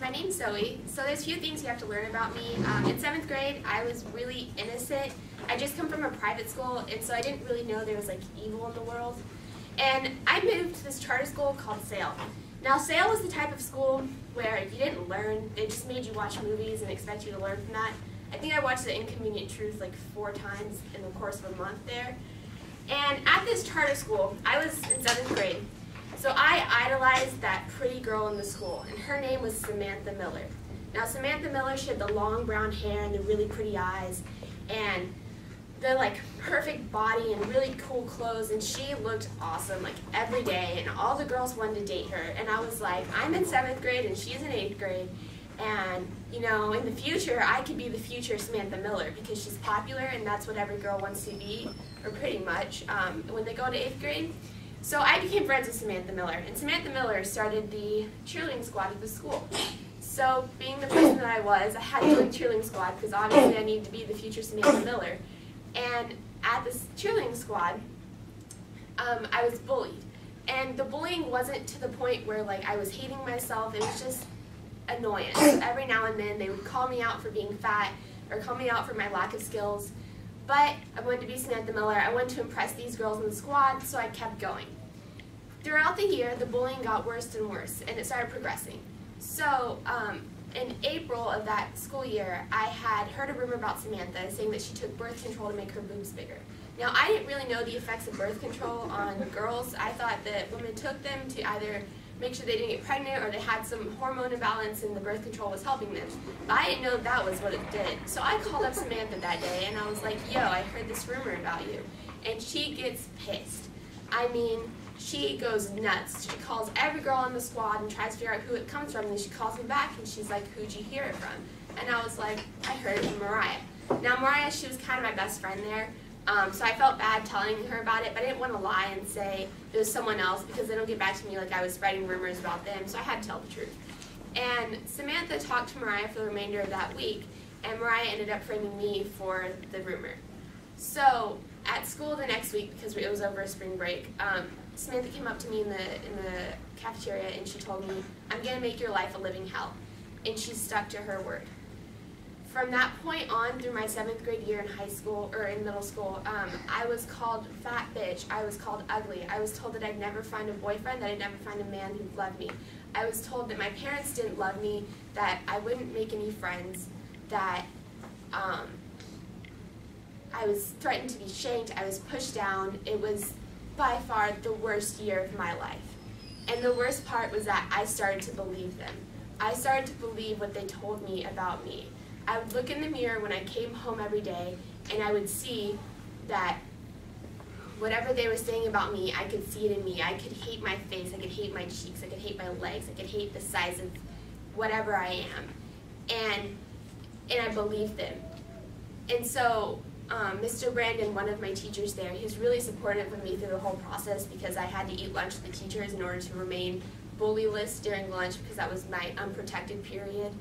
My name's Zoe. So there's a few things you have to learn about me. In 7th grade, I was really innocent. I just come from a private school, and so I didn't really know there was like evil in the world. And I moved to this charter school called Sale. Now Sale was the type of school where you didn't learn, they just made you watch movies and expect you to learn from that. I think I watched The Inconvenient Truth like 4 times in the course of a month there. And at this charter school, I was in 7th grade. So I idolized that pretty girl in the school, and her name was Samantha Miller. Now Samantha Miller, she had the long brown hair and the really pretty eyes, and the like perfect body and really cool clothes, and she looked awesome like every day, and all the girls wanted to date her. And I was like, I'm in 7th grade and she's in 8th grade, and you know, in the future I could be the future Samantha Miller because she's popular and that's what every girl wants to be, or pretty much, when they go to 8th grade. So I became friends with Samantha Miller, and Samantha Miller started the cheerleading squad at the school. So being the person that I was, I had to join the cheerleading squad because obviously I needed to be the future Samantha Miller. And at this cheerleading squad, I was bullied. And the bullying wasn't to the point where like I was hating myself, it was just annoyance. Every now and then they would call me out for being fat or call me out for my lack of skills. But I wanted to be Samantha Miller. I wanted to impress these girls in the squad, so I kept going. Throughout the year, the bullying got worse and worse, and it started progressing. So in April of that school year, I had heard a rumor about Samantha saying that she took birth control to make her boobs bigger. Now, I didn't really know the effects of birth control on girls. I thought that women took them to either make sure they didn't get pregnant or they had some hormone imbalance and the birth control was helping them. But I didn't know that was what it did. So I called up Samantha that day and I was like, yo, I heard this rumor about you. And she gets pissed. I mean, she goes nuts. She calls every girl in the squad and tries to figure out who it comes from, and then she calls me back and she's like, who'd you hear it from? And I was like, I heard it from Mariah. Now Mariah, she was kind of my best friend there. So I felt bad telling her about it, but I didn't want to lie and say it was someone else because they don't get back to me like I was spreading rumors about them, so I had to tell the truth. And Samantha talked to Mariah for the remainder of that week, and Mariah ended up framing me for the rumor. So at school the next week, because it was over a spring break, Samantha came up to me in the cafeteria and she told me, I'm going to make your life a living hell. And she stuck to her word. From that point on through my 7th grade year in high school, or in middle school, I was called fat bitch, I was called ugly, I was told that I'd never find a boyfriend, that I'd never find a man who loved me. I was told that my parents didn't love me, that I wouldn't make any friends, that I was threatened to be shanked, I was pushed down. It was by far the worst year of my life. And the worst part was that I started to believe them. I started to believe what they told me about me. I would look in the mirror when I came home every day and I would see that whatever they were saying about me, I could see it in me. I could hate my face, I could hate my cheeks, I could hate my legs, I could hate the size of whatever I am. And I believed them. And so Mr. Brandon, one of my teachers there, he was really supportive of me through the whole process because I had to eat lunch with the teachers in order to remain bullyless during lunch because that was my unprotected period.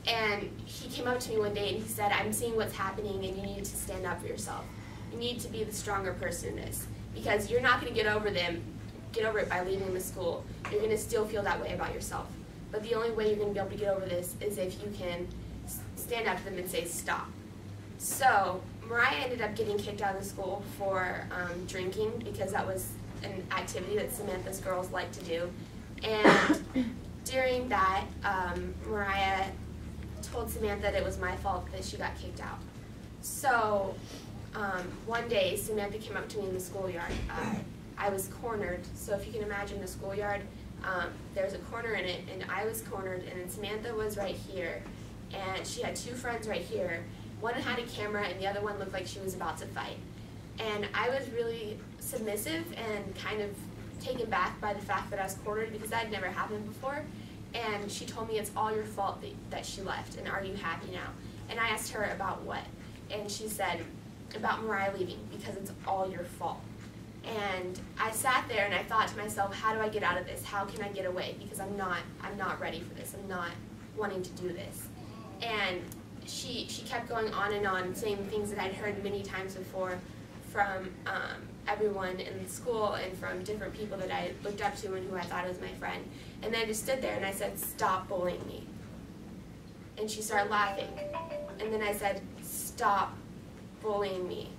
And he came up to me one day and he said, I'm seeing what's happening and you need to stand up for yourself. You need to be the stronger person in this because you're not going to get over it by leaving the school. You're going to still feel that way about yourself. But the only way you're going to be able to get over this is if you can stand up to them and say stop. So Mariah ended up getting kicked out of the school for drinking because that was an activity that Samantha's girls like to do. And during that, Mariah told Samantha that it was my fault that she got kicked out. So one day, Samantha came up to me in the schoolyard. I was cornered, so if you can imagine the schoolyard, there was a corner in it, and I was cornered, and then Samantha was right here, and she had 2 friends right here. One had a camera, and the other one looked like she was about to fight. And I was really submissive and kind of taken back by the fact that I was cornered because that had never happened before. And she told me it's all your fault that she left, and are you happy now? And I asked her about what? And she said, about Mariah leaving, because it's all your fault. And I sat there and I thought to myself, how do I get out of this? How can I get away? Because I'm not ready for this. I'm not wanting to do this. And she kept going on and on, saying things that I'd heard many times before from everyone in school and from different people that I looked up to and who I thought was my friend. And then I just stood there and I said, "Stop bullying me." And she started laughing. And then I said, "Stop bullying me."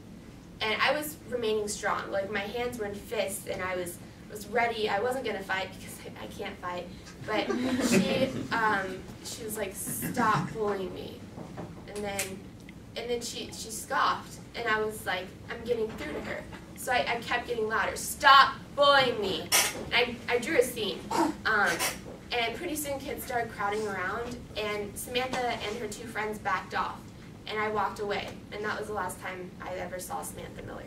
And I was remaining strong. Like, my hands were in fists and I was ready. I wasn't going to fight because I can't fight. But she was like, "Stop bullying me." And then she scoffed. And I was like, I'm getting through to her. So I kept getting louder. "Stop bullying me." And I drew a scene. And pretty soon kids started crowding around, and Samantha and her two friends backed off. And I walked away. And that was the last time I ever saw Samantha Miller.